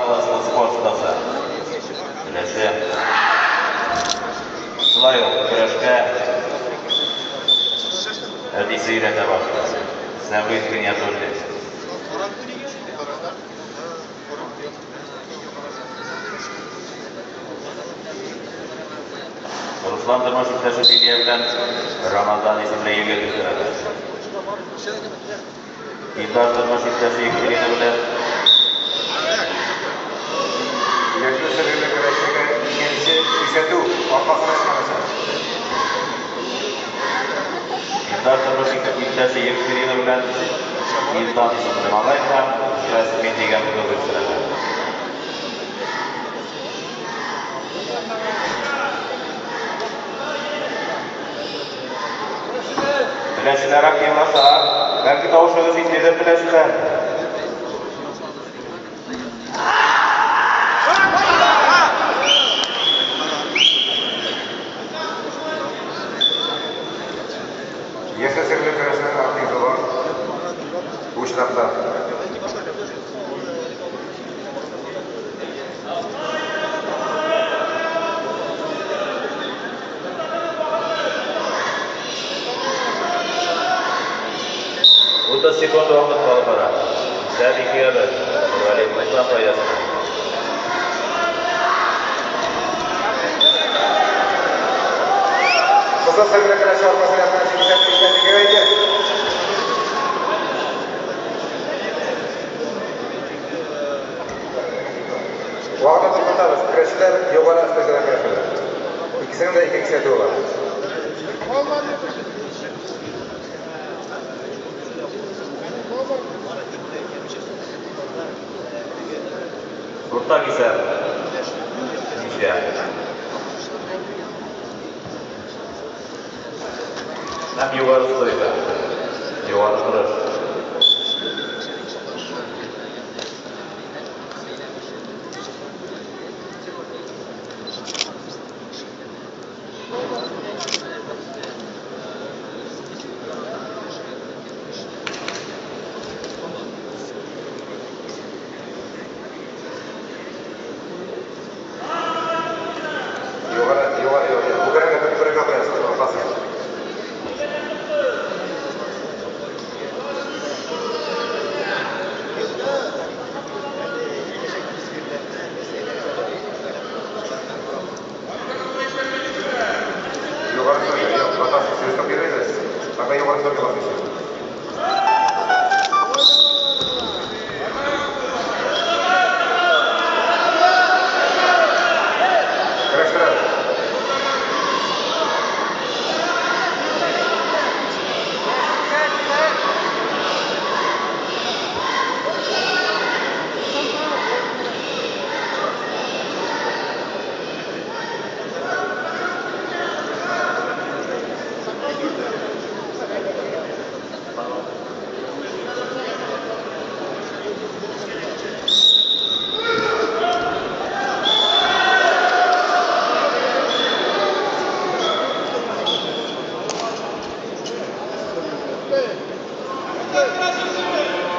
спортшысы. Келесі. Солай күрәшкә әдисе үйрәтә башлады. Сәбит Геннадьевич. Руслан Тормаш иптәше Дилия белән Рамазан исемле егет үстерәләр. Илдар Тормаш иптәше Екатерина белән Яшьләр сәбәпле көрәшкә икенче күрсәтү аркасына ышаныша. Илдар Тормаш иптәше Екатерина белән Илдан исемле малай һәм Рәсми дигән кыз үстерәләр. Беләшеләр активлаша, бәлки тавышыгыз итмәдер беләшкән. Яшьләр сәбәпле көрәшнең активлыгы бу очракта Секунд вакыт калып бара. Сәбит Геннадьевич, Валерий Мустафа файдасына. Кызыл сәбәпле көрәш аркасына ышаныша. Вакытны туктатабыз. Көрәшчеләр югары стадионда көрәшәләр. Икесенең дә ике кисәтү бар. Уртак исә ничә? Һәм югары стойка. Югары торыш.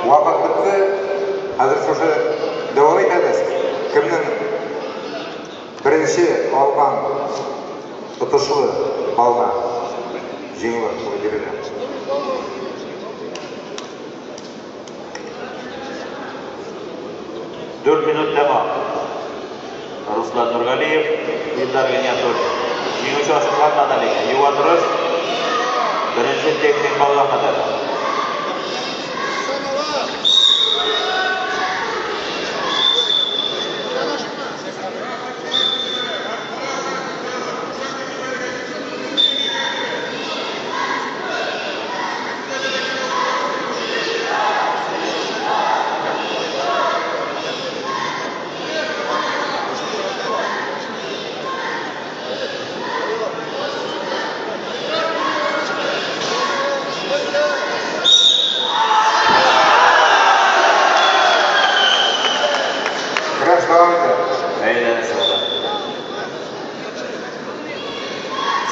Вакыт бетте. Хәзер шушы дәвам итәбез. Кемнең беренче алган тотышлы балга җиңүе бирелә. Dört minut devam. Ruslan Nurgaliyev, Ilдар Geniato'li. Җиңүче ачыкланмады ләкин югары торыш беренче техник балга кадәр.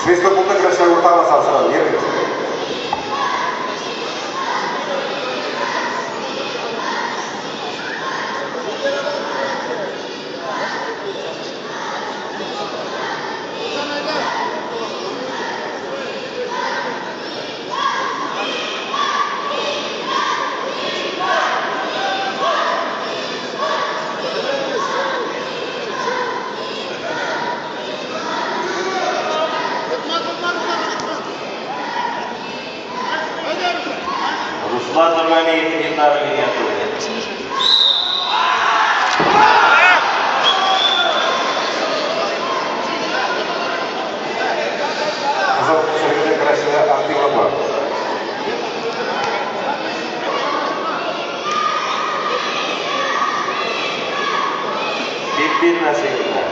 Свистопулда көрәшчеләр уртага салышалар. Йөрегез. Ruslan Nurgaliyev yıllarını yatırdı. Kızıl sürgüde kurashida aktivlik var. Bir nasıl yıllar.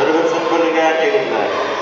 Bir sıfırlığa yigitlar.